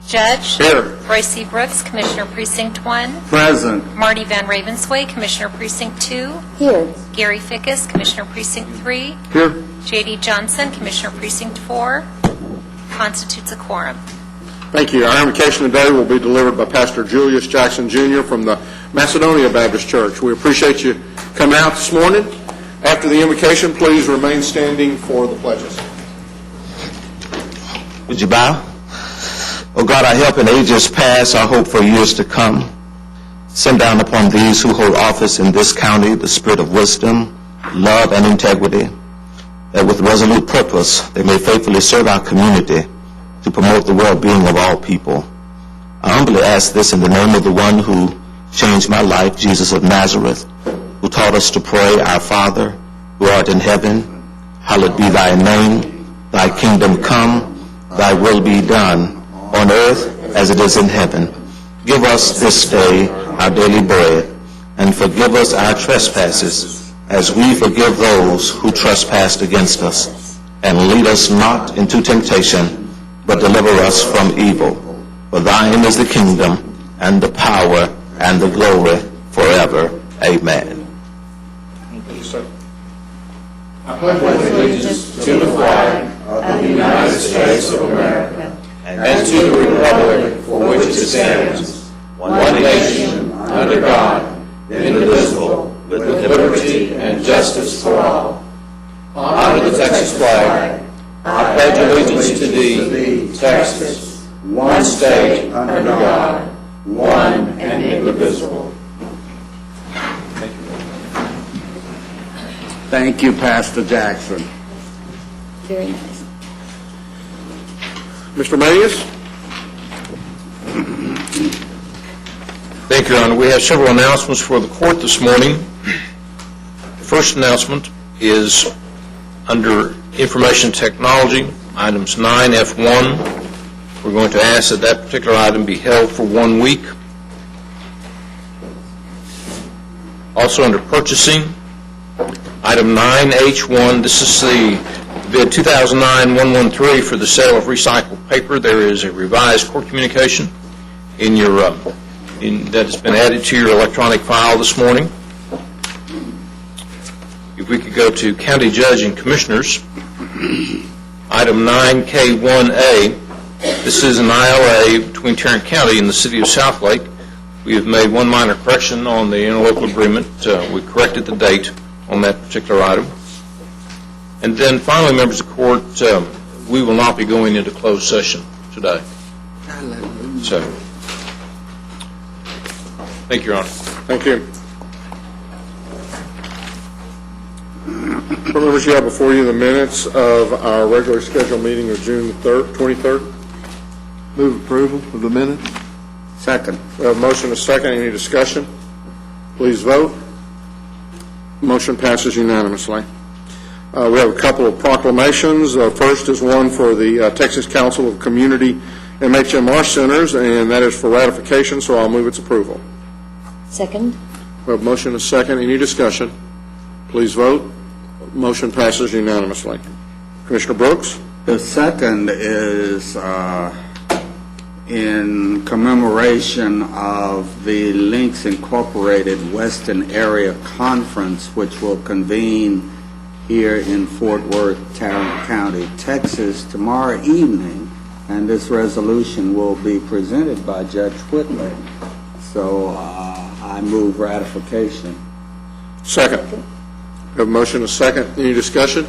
Judge. Here. Roy C. Brooks, Commissioner Precinct 1. Present. Marty Van Ravensway, Commissioner Precinct 2. Here. Gary Fickus, Commissioner Precinct 3. Here. J.D. Johnson, Commissioner Precinct 4. Constitutes a quorum. Thank you. Our invocation today will be delivered by Pastor Julius Jackson, Jr. from the Macedonia Baptist Church. We appreciate you coming out this morning. After the invocation, please remain standing for the pledges. Would you bow? O God, our help in ages past, our hope for years to come. Send down upon these who hold office in this county the spirit of wisdom, love, and integrity, that with resolute purpose they may faithfully serve our community to promote the well-being of all people. I humbly ask this in the name of the one who changed my life, Jesus of Nazareth, who taught us to pray, Our Father, who art in heaven, hallowed be thy name, thy kingdom come, thy will be done, on earth as it is in heaven. Give us this day our daily bread, and forgive us our trespasses, as we forgive those who trespass against us. And lead us not into temptation, but deliver us from evil. For thine is the kingdom, and the power, and the glory, forever. Amen. Thank you, sir. I pledge allegiance to the flag of the United States of America and to the republic for which it stands, one nation, under God, indivisible, with liberty and justice for all. Honor the Texas flag. I pledge allegiance to thee, Texas, one state under God, one and indivisible. Thank you, Pastor Jackson. Very nice. Mr. Mayes? Thank you, Your Honor. We have several announcements for the court this morning. The first announcement is under Information Technology, items 9F1. We're going to ask that that particular item be held for 1 week. Also under Purchasing, item 9H1, this is the bid 2009-113 for the sale of recycled paper. There is a revised court communication in your that has been added to your electronic file this morning. If we could go to County Judge and Commissioners, item 9K1A. This is an ILA between Tarrant County and the City of Southlake. We have made one minor correction on the interlocal agreement. We corrected the date on that particular item. And then finally, members of the court, we will not be going into closed session today. So, thank you, Your Honor. Thank you. Members, you have before you the minutes of our regular scheduled meeting of June 23rd. Move approval of the minutes. Second. We have a motion and a second. Any discussion? Please vote. Motion passes unanimously. We have a couple of proclamations. First is one for the Texas Council of Community MHMR Centers, and that is for ratification, so I'll move its approval. Second. We have a motion and a second. Any discussion? Please vote. Motion passes unanimously. Commissioner Brooks? The second is in commemoration of the Links Incorporated Western Area Conference, which will convene here in Fort Worth, Tarrant County, Texas, tomorrow evening, and this resolution will be presented by Judge Whitley. So I move ratification. Second. We have a motion and a second. Any discussion?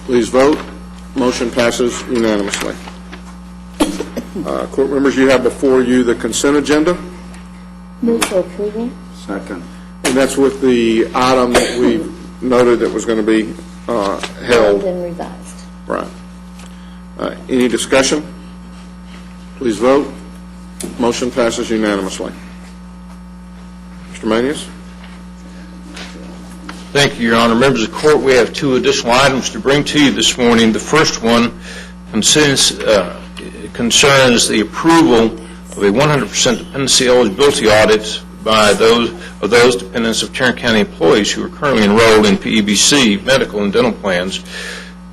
Please vote. Motion passes unanimously. Court members, you have before you the consent agenda, Move for approval. Second. and that's with the item that we noted that was going to be held. And revised. Right. Any discussion? Please vote. Motion passes unanimously. Mr. Manius? Thank you, Your Honor. Members of the court, we have two additional items to bring to you this morning. The first one concerns the approval of a 100% dependency eligibility audit by those dependents of Tarrant County employees who are currently enrolled in PEBC medical and dental plans.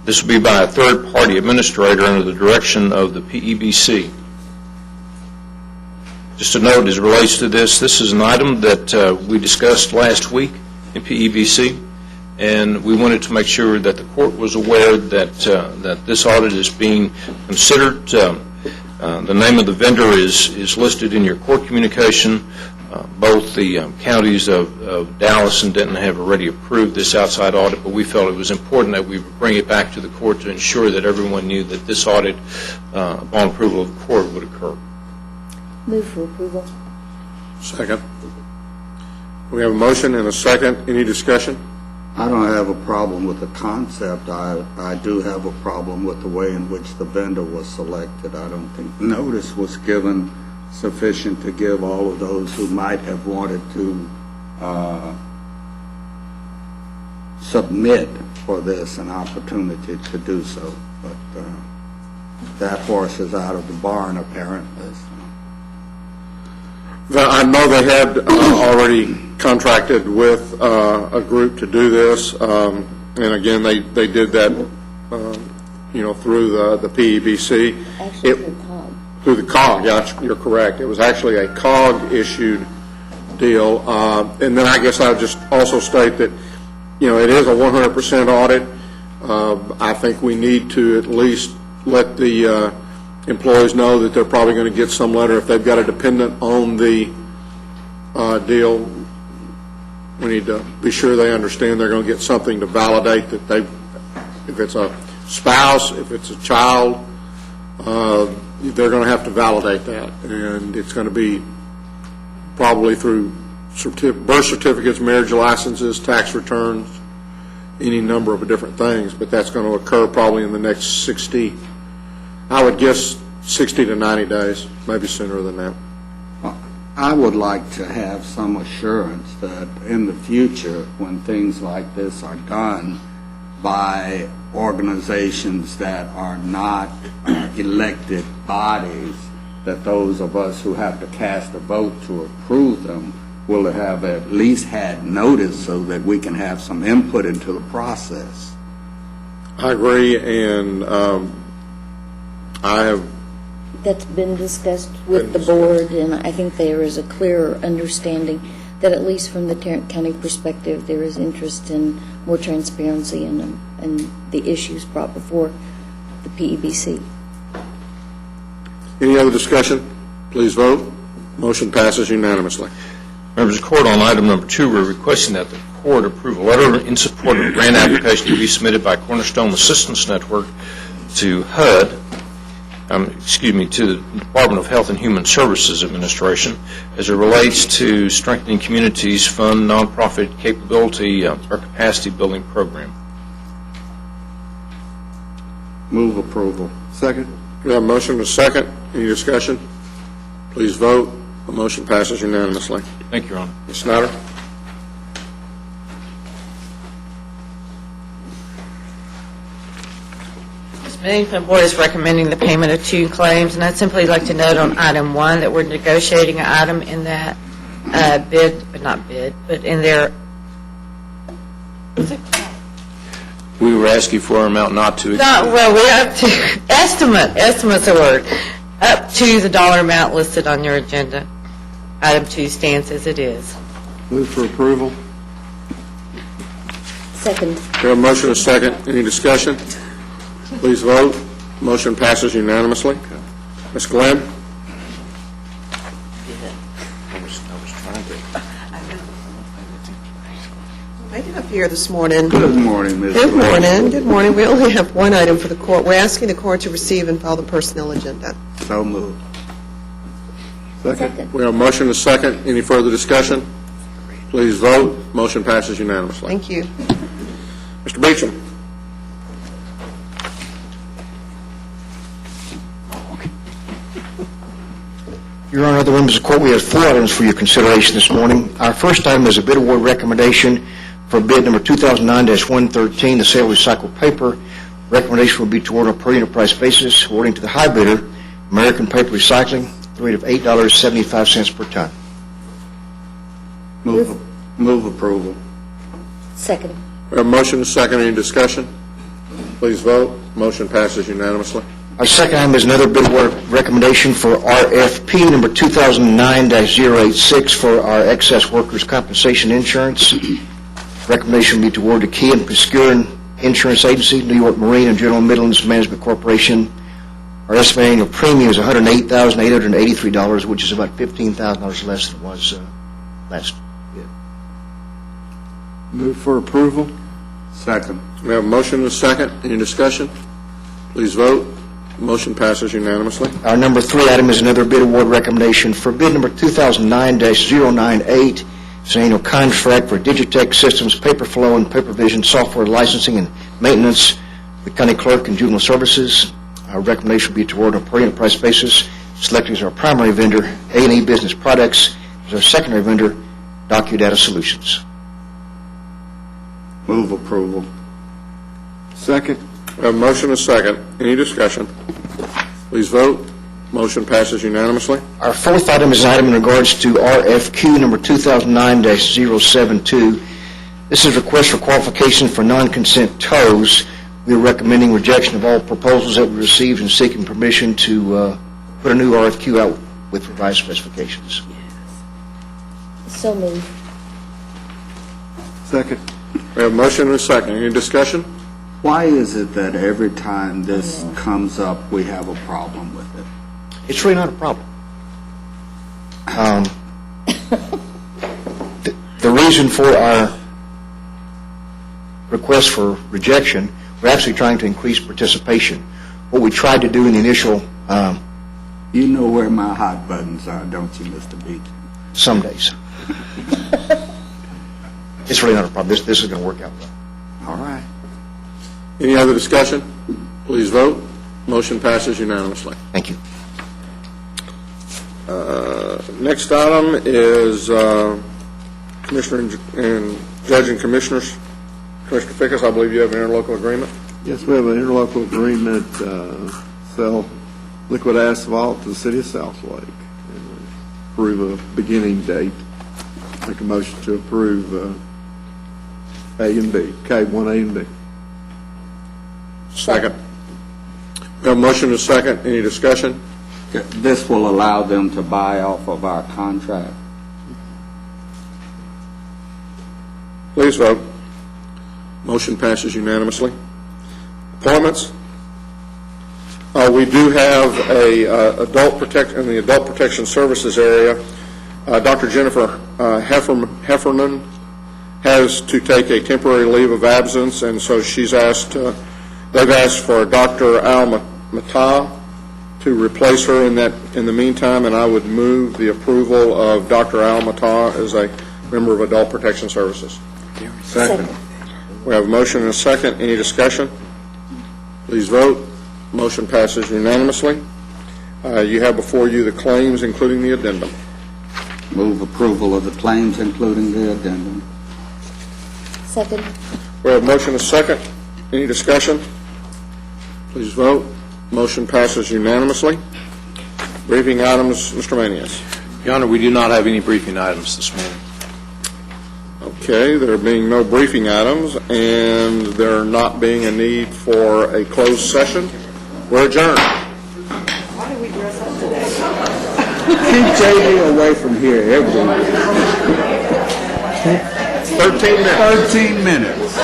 This will be by a third-party administrator under the direction of the PEBC. Just a note as it relates to this is an item that we discussed last week in PEBC, and we wanted to make sure that the court was aware that this audit is being considered. The name of the vendor is listed in your court communication. Both the counties of Dallas and Denton have already approved this outside audit, but we felt it was important that we bring it back to the court to ensure that everyone knew that this audit, upon approval of the court, would occur. Move for approval. Second. We have a motion and a second. Any discussion? I don't have a problem with the concept. I do have a problem with the way in which the vendor was selected. I don't think notice was given sufficient to give all of those who might have wanted to submit for this an opportunity to do so. But that horse is out of the barn, apparently. I know they had already contracted with a group to do this, and again, they did that, through the PEBC. Actually, through COG. Through the COG, yeah, you're correct. It was actually a COG-issued deal. And then I guess I would just also state that, it is a 100% audit. I think we need to at least let the employees know that they're probably going to get some letter if they've got a dependent on the deal. We need to be sure they understand they're going to get something to validate that if it's a spouse, if it's a child, they're going to have to validate that, and it's going to be probably through birth certificates, marriage licenses, tax returns, any number of different things, but that's going to occur probably in the next 60, I would guess 60 to 90 days, maybe sooner than that. I would like to have some assurance that in the future, when things like this are done by organizations that are not elected bodies, that those of us who have to cast a vote to approve them will have at least had notice so that we can have some input into the process. I agree, and I have That's been discussed with the board, and I think there is a clearer understanding that at least from the Tarrant County perspective, there is interest in more transparency and the issues brought before the PEBC. Any other discussion? Please vote. Motion passes unanimously. Members of the court, on item number 2, we're requesting that the court approve a letter in support of a grant application to be submitted by Cornerstone Assistance Network to HUD, to the Department of Health and Human Services Administration as it relates to Strengthening Communities Fund nonprofit capability or capacity building program. Move approval. Second. We have a motion and a second. Any discussion? Please vote. The motion passes unanimously. Thank you, Your Honor. Ms. Snyder? The Management Board is recommending the payment of 2 claims, and I'd simply like to note on item 1 that we're negotiating an item in that but in their, We were asking for an amount not to exceed. we're up to, estimate's a word, up to the dollar amount listed on your agenda. Item 2 stands as it is. Move for approval. Second. We have a motion and a second. Any discussion? Please vote. Motion passes unanimously. Ms. Glenn? Making up here this morning. Good morning, Ms. Good Glenn. morning. Good morning. We only have one item for the court. We're asking the court to receive and file the personnel agenda. So moved. Second. We have a motion and a second. Any further discussion? Please vote. Motion passes unanimously. Thank you. Mr. Beecham? Your Honor, other members of the court, we have 4 items for your consideration this morning. Our first item is a bid award recommendation for bid number 2009-113, the sale of recycled paper. Recommendation will be to award on a per unit price basis, awarding to the high bidder, American Paper Recycling, at the rate of $8.75 per ton. Move approval. Second. We have a motion and a second. Any discussion? Please vote. Motion passes unanimously. Our second item is another bid award recommendation for RFP number 2009-086 for our excess workers' compensation insurance. Recommendation would be to award to Key and Piscine Insurance Agency, New York Marine and General Midlands Management Corporation. Our estimated annual premium is $108,883, which is about $15,000 less than it was last bid. Move for approval. Second. We have a motion and a second. Any discussion? Please vote. Motion passes unanimously. Our number 3 item is another bid award recommendation for bid number 2009-098. It's an annual contract for Digitech Systems Paper Flow and Paper Vision software licensing and maintenance, the county clerk and juvenile services. Our recommendation would be to award on a per unit price basis, selecting as our primary vendor A&E Business Products, as our secondary vendor DocuData Solutions. Move approval. Second. We have a motion and a second. Any discussion? Please vote. Motion passes unanimously. Our fourth item is an item in regards to RFQ number 2009-072. This is a request for qualification for non-consent tows. We are recommending rejection of all proposals that we received and seeking permission to put a new RFQ out with revised specifications. So moved. Second. We have a motion and a second. Any discussion? Why is it that every time this comes up, we have a problem with it? It's really not a problem. The reason for our request for rejection, we're actually trying to increase participation. What we tried to do in the initial, You know where my hot buttons are, don't you, Mr. Beach? some days. It's really not a problem. This is going to work out well. All right. Any other discussion? Please vote. Motion passes unanimously. Thank you. Next item is Commissioner and Judge and Commissioners. Commissioner Fickus, I believe you have an interlocal agreement. Yes, we have an interlocal agreement, sell liquid asphalt to the city of Southlake, and approve a beginning date. Make a motion to approve A and B, K1A and B. Second. We have a motion and a second. Any discussion? This will allow them to buy off of our contract. Please vote. Motion passes unanimously. Appointments. We do have in the Adult Protection Services area, Dr. Jennifer Heffernan has to take a temporary leave of absence, and so they've asked for Dr. Al Matah to replace her in the meantime, and I would move the approval of Dr. Al Matah as a member of Adult Protection Services. Second. We have a motion and a second. Any discussion? Please vote. Motion passes unanimously. You have before you the claims, including the addendum. Move approval of the claims, including the addendum. Second. We have a motion and a second. Any discussion? Please vote. Motion passes unanimously. Briefing items, Mr. Manias. Your Honor, we do not have any briefing items this morning. Okay, there being no briefing items and there not being a need for a closed session, we're adjourned. Why did we dress up today? Keep JD away from here every 13 minutes. 13 minutes.